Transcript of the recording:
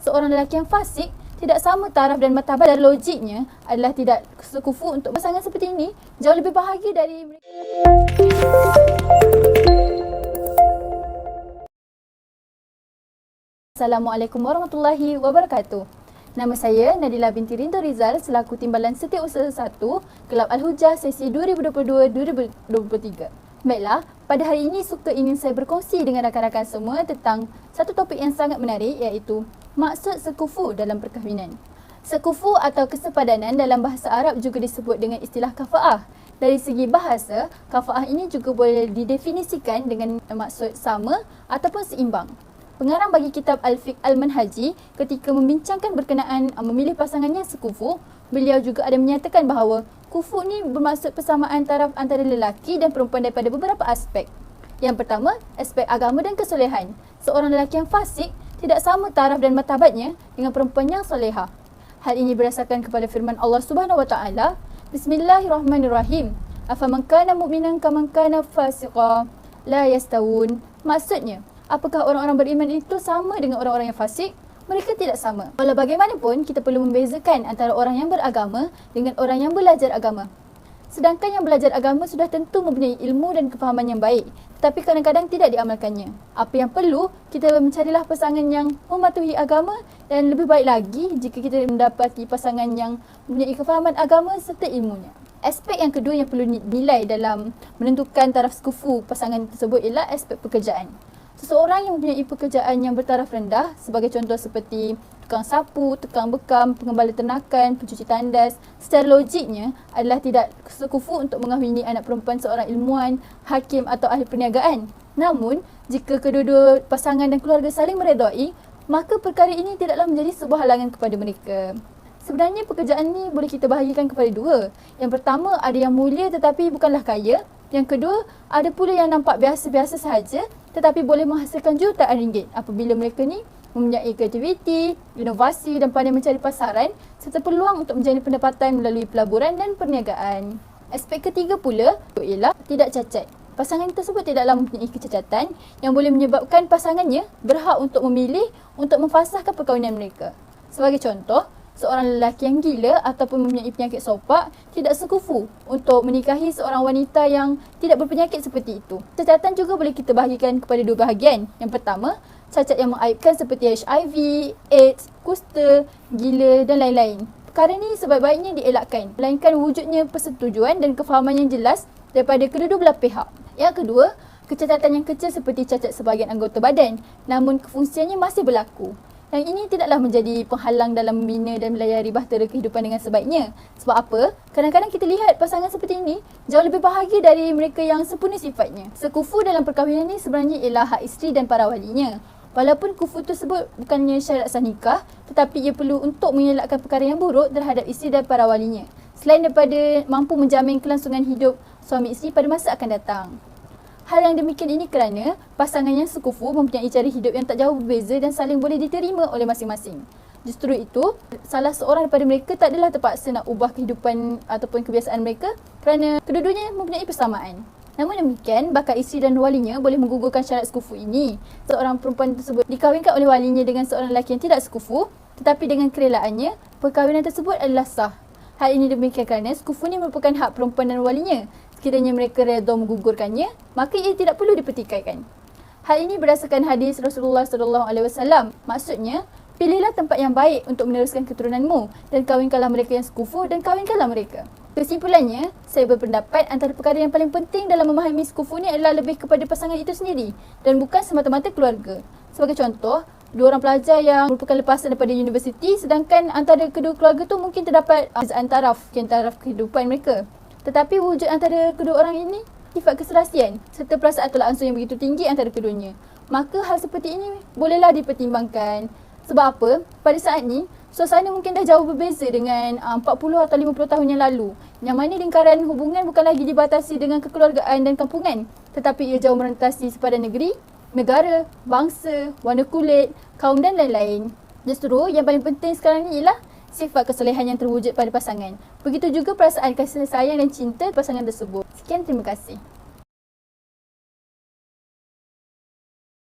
Seorang lelaki yang fasik tidak sama taraf dan martabat dan logiknya adalah tidak sekufu untuk pasangan seperti ini jauh lebih bahagia dari mereka. Assalamualaikum warahmatullahi wabarakatuh. Nama saya Nadila binti Rinto Rizal selaku Timbalan Setiausaha 1 Kelab Al-Hujah sesi 2022-2023. Baiklah, pada hari ini ingin saya berkongsi dengan rakan-rakan semua tentang satu topik yang sangat menarik, iaitu maksud sekufu dalam perkahwinan. Sekufu atau kesepadanan dalam bahasa Arab juga disebut dengan istilah kafa'ah. Dari segi bahasa, kafa'ah ini juga boleh didefinisikan dengan maksud sama ataupun seimbang. Pengarang bagi kitab Al-Fiqh Al-Manhaji ketika membincangkan berkenaan memilih pasangannya sekufu, beliau juga ada menyatakan bahawa kufu ni bermaksud persamaan taraf antara lelaki dan perempuan daripada beberapa aspek. Yang pertama, aspek agama dan kesolehan. Seorang lelaki yang fasik tidak sama taraf dan martabatnya dengan perempuan yang solehah. Hal ini berdasarkan kepada firman Allah Subhanahu Wa Taala, Bismillahirrahmanirrahim. Afaman kana mu'minan kaman kana fasiqa la yastawun. Maksudnya, apakah orang-orang beriman itu sama dengan orang-orang yang fasik? Mereka tidak sama. Walau bagaimanapun, kita perlu membezakan antara orang yang beragama dengan orang yang belajar agama. Sedangkan yang belajar agama sudah tentu mempunyai ilmu dan kefahaman yang baik, tetapi kadang-kadang tidak diamalkannya. Apa yang perlu, kita mencarilah pasangan yang mematuhi agama, dan lebih baik lagi jika kita mendapati pasangan yang mempunyai kefahaman agama serta ilmunya. Aspek yang kedua yang perlu dinilai dalam menentukan taraf sekufu pasangan tersebut ialah aspek pekerjaan. Seseorang yang mempunyai pekerjaan yang bertaraf rendah, sebagai contoh seperti tukang sapu, tukang bekam, pengembala ternakan, pencuci tandas, secara logiknya adalah tidak sekufu untuk mengahwini anak perempuan seorang ilmuwan, hakim atau ahli perniagaan. Namun, jika kedua-dua pasangan dan keluarga saling meredai, maka perkara ini tidaklah menjadi sebuah halangan kepada mereka. Sebenarnya pekerjaan ini boleh kita bahagikan kepada dua. Yang pertama, ada yang mulia tetapi bukanlah kaya. Yang kedua, ada pula yang nampak biasa-biasa sahaja tetapi boleh menghasilkan jutaan ringgit apabila mereka ni mempunyai kreativiti, inovasi dan pandai mencari pasaran serta peluang untuk menjadi pendapatan melalui pelaburan dan perniagaan. Aspek ketiga pula ialah tidak cacat. Pasangan tersebut tidaklah mempunyai kecacatan yang boleh menyebabkan pasangannya berhak untuk memilih untuk memfasahkan perkahwinan mereka. Sebagai contoh, seorang lelaki yang gila ataupun mempunyai penyakit sopak tidak sekufu untuk menikahi seorang wanita yang tidak berpenyakit seperti itu. Cacatan juga boleh kita bahagikan kepada dua bahagian. Yang pertama, cacat yang mengaibkan seperti HIV, AIDS, kusta, gila dan lain-lain. Perkara ini sebaik-baiknya dielakkan, melainkan wujudnya persetujuan dan kefahaman yang jelas daripada kedua-dua belah pihak. Yang kedua, kecacatan yang kecil seperti cacat sebahagian anggota badan, namun kefungsiannya masih berlaku. Yang ini tidaklah menjadi penghalang dalam membina dan melayari bahtera kehidupan dengan sebaiknya. Sebab apa? Kadang-kadang kita lihat pasangan seperti ini jauh lebih bahagia dari mereka yang sempurna sifatnya. Sekufu dalam perkahwinan ini sebenarnya ialah hak isteri dan para walinya. Walaupun kufu tersebut bukannya syarat sah nikah, tetapi ia perlu untuk mengelakkan perkara yang buruk terhadap isteri dan para walinya, selain daripada mampu menjamin kelangsungan hidup suami isteri pada masa akan datang. Hal yang demikian ini kerana pasangan yang sekufu mempunyai cara hidup yang tak jauh berbeza dan saling boleh diterima oleh masing-masing. Justru itu, salah seorang daripada mereka tak adalah terpaksa nak ubah kehidupan ataupun kebiasaan mereka kerana kedua-duanya mempunyai persamaan. Namun demikian, bakal isteri dan walinya boleh menggugurkan syarat sekufu ini. Seorang perempuan tersebut dikahwinkan oleh walinya dengan seorang lelaki yang tidak sekufu, tetapi dengan kerelaannya, perkahwinan tersebut adalah sah. Hal ini demikian kerana sekufu ini merupakan hak perempuan dan walinya. Sekiranya mereka redha menggugurkannya, maka ia tidak perlu dipertikaikan. Hal ini berdasarkan hadis Rasulullah SAW. Maksudnya, pilihlah tempat yang baik untuk meneruskan keturunanmu dan kahwinkanlah mereka yang sekufu dan kahwinkanlah mereka. Kesimpulannya, saya berpendapat antara perkara yang paling penting dalam memahami sekufu ni adalah lebih kepada pasangan itu sendiri dan bukan semata-mata keluarga. Sebagai contoh, dua orang pelajar yang merupakan lepasan daripada universiti, sedangkan antara kedua keluarga tu mungkin terdapat perbezaan taraf kehidupan mereka. Tetapi wujud antara kedua orang ini sifat keserasian serta perasaan tolak ansur yang begitu tinggi antara keduanya. Maka hal seperti ini bolehlah dipertimbangkan. Sebab apa? Pada saat ni, suasana mungkin dah jauh berbeza dengan 40 atau 50 tahun yang lalu. Yang mana lingkaran hubungan bukan lagi dibatasi dengan kekeluargaan dan kampungan, tetapi ia jauh merentasi sepadan negeri, negara, bangsa, warna kulit, kaum dan lain-lain. Justru yang paling penting sekarang ni ialah sifat kesolehan yang terwujud pada pasangan. Begitu juga perasaan kasih sayang dan cinta pasangan tersebut. Sekian, terima kasih.